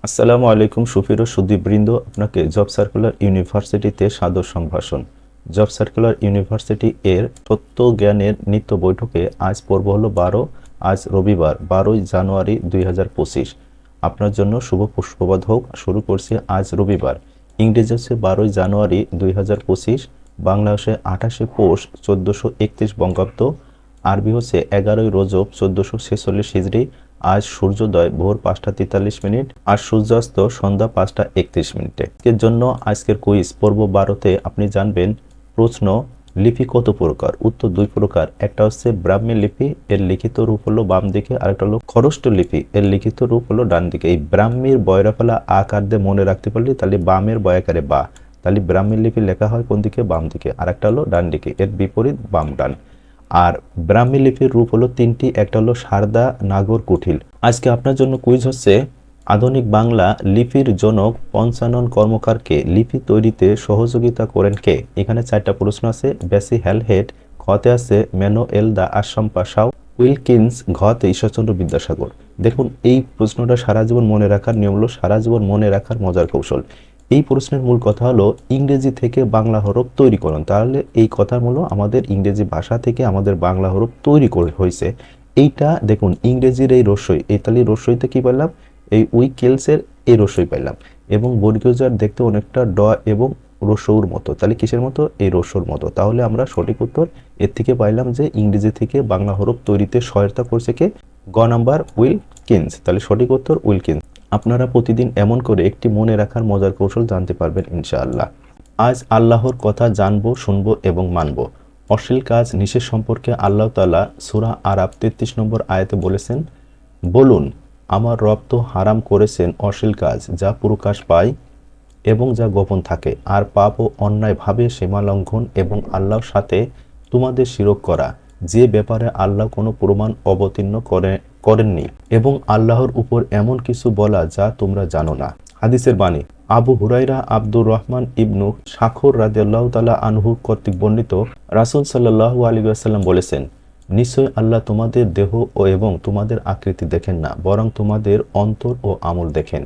আসসালামু আলাইকুম সুপ্রিয় সুধীবৃন্দ, আপনাকে জব সার্কুলার ইউনিভার্সিটিতে সাদর সম্ভাষণ। জব সার্কুলার ইউনিভার্সিটি এর তথ্য জ্ঞানের নিত্য বৈঠকে আজ পর্ব হলো 12। আজ রবিবার 12 জানুয়ারি 2025। আপনার জন্য শুভ সুপ্রভাত হোক। শুরু করছি আজ রবিবার, ইংরেজি হচ্ছে 12 জানুয়ারি 2025, বাংলা হচ্ছে 28 পৌষ 1431 বঙ্গাব্দ, আরবি হচ্ছে 11 রজব 1446 হিজরি। আজ সূর্যোদয় ভোর 5টা 43 মিনিট আর সূর্যাস্ত সন্ধ্যা 5টা 31 মিনিটে। এর জন্য আজকের কুইজ পর্ব 12তে আপনি জানবেন প্রশ্ন, লিপি কত প্রকার? উত্তর 2 প্রকার। একটা হচ্ছে ব্রাহ্মী লিপি, এর লিখিত রূপ হলো বাম দিকে, আরেকটা হলো খরষ্ট লিপি, এর লিখিত রূপ হলো ডান দিকে। এই ব্রাহ্মীর বয়রাফলা আকার দিয়ে মনে রাখতে পারলে তাহলে বামের বয়াকারে বা, তাহলে ব্রাহ্মী লিপি লেখা হয় কোন দিকে? বাম দিকে। আর একটা হলো ডান দিকে, এর বিপরীত বাম ডান। আর ব্রাহ্মী লিপির রূপ হলো 3টি, একটা হলো সারদা, নাগর, কুঠিল। আজকে আপনার জন্য কুইজ হচ্ছে আধুনিক বাংলা লিপির জনক পঞ্চানন কর্মকারকে লিপি তৈরিতে সহযোগিতা করেন কে? এখানে 4টা প্রশ্ন আছে। বেসি হেলহেড, খতে আছে ম্যানুয়েল দা আসাম পাশাও উইলকিন্স, ঘতে ঈশ্বরচন্দ্র বিদ্যাসাগর। দেখুন, এই প্রশ্নটা সারা জীবন মনে রাখার নিয়ম হলো সারা জীবন মনে রাখার মজার কৌশল। এই প্রশ্নের মূল কথা হলো ইংরেজি থেকে বাংলা হরফ তৈরি করুন। তাহলে এই কথার মূল আমাদের ইংরেজি ভাষা থেকে আমাদের বাংলা হরফ তৈরি করে হয়েছে। এইটা দেখুন, ইংরেজির এই রস্যই, এই তাহলে রস্যইতে কি পেলাম? এই উইকেলসের এই রস্যই পেলাম, এবং বর্গীয় জার দেখতে অনেকটা ড এবং রস্যউর মতো। তাহলে কিসের মতো? এই রস্যর মতো। তাহলে আমরা সঠিক উত্তর এর থেকে পাইলাম যে ইংরেজি থেকে বাংলা হরফ তৈরিতে সহায়তা করছে কে? গ নাম্বার উইলকিন্স। তাহলে সঠিক উত্তর উইলকিন্স। আপনারা প্রতিদিন এমন করে একটি মনে রাখার মজার কৌশল জানতে পারবেন ইনশাআল্লাহ। আজ আল্লাহর কথা জানবো, শুনবো এবং মানবো। অশ্লীল কাজ নিষেধ সম্পর্কে আল্লাহ তাআলা সূরা আরাফ 33 নম্বর আয়াতে বলেছেন, বলুন আমার রব তো হারাম করেছেন অশ্লীল কাজ, যা প্রকাশ পায় এবং যা গোপন থাকে, আর পাপ ও অন্যায়ভাবে সীমা লঙ্ঘন এবং আল্লাহর সাথে তোমাদের শিরক করা, যে ব্যাপারে আল্লাহ কোনো প্রমাণ অবতীর্ণ করেননি, এবং আল্লাহর উপর এমন কিছু বলা যা তোমরা জানো না। হাদিসের বাণী, আবু হুরাইরা আব্দুর রহমান ইবনু শাখর রাদিয়াল্লাহু তাআলা আনহু কর্তৃক বর্ণিত, রাসূল সাল্লাল্লাহু আলাইহি ওয়াসাল্লাম বলেছেন, নিশ্চয় আল্লাহ তোমাদের দেহ ও এবং তোমাদের আকৃতি দেখেন না, বরং তোমাদের অন্তর ও আমল দেখেন।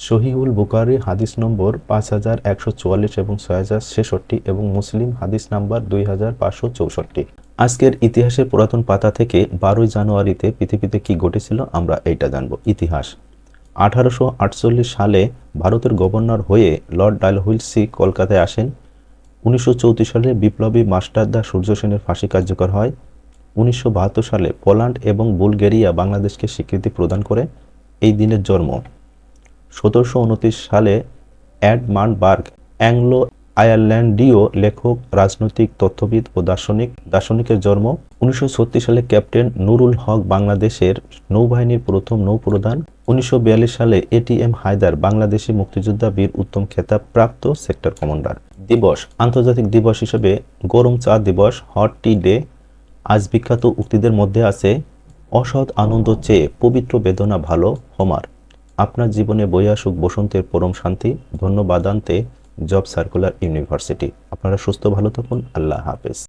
সহিহুল বুখারী হাদিস নম্বর 5144 এবং 6066 এবং মুসলিম হাদিস নাম্বার 2564। আজকের ইতিহাসের পুরাতন পাতা থেকে 12 জানুয়ারিতে পৃথিবীতে কি ঘটেছিল আমরা এইটা জানব। ইতিহাস। 1848 সালে ভারতের গভর্নর হয়ে লর্ড ডালহৌসি কলকাতায় আসেন। 1934 সালে বিপ্লবী মাস্টারদা সূর্য সেনের ফাঁসি কার্যকর হয়। 1972 সালে পোল্যান্ড এবং বুলগেরিয়া বাংলাদেশকে স্বীকৃতি প্রদান করে। এই দিনের জন্ম। 1729 সালে এডমান্ড বার্গ, অ্যাংলো আয়ারল্যান্ডীয় লেখক, রাজনৈতিক তত্ত্ববিদ ও দার্শনিকের জন্ম। 1936 সালে ক্যাপ্টেন নুরুল হক বাংলাদেশের নৌবাহিনীর প্রথম নৌপ্রধান। 1942 সালে এটিএম হায়দার বাংলাদেশি মুক্তিযোদ্ধা বীর উত্তম খেতাব প্রাপ্ত সেক্টর কমান্ডার। দিবস। আন্তর্জাতিক দিবস হিসেবে গরম চা দিবস, হট টি ডে। আজ বিখ্যাত উক্তিদের মধ্যে আছে, অসৎ আনন্দ চেয়ে পবিত্র বেদনা ভালো, হোমার। আপনার জীবনে বয়ে আসুক বসন্তের পরম শান্তি। ধন্যবাদান্তে জব সার্কুলার ইউনিভার্সিটি। আপনারা সুস্থ ভালো থাকুন। আল্লাহ হাফেজ।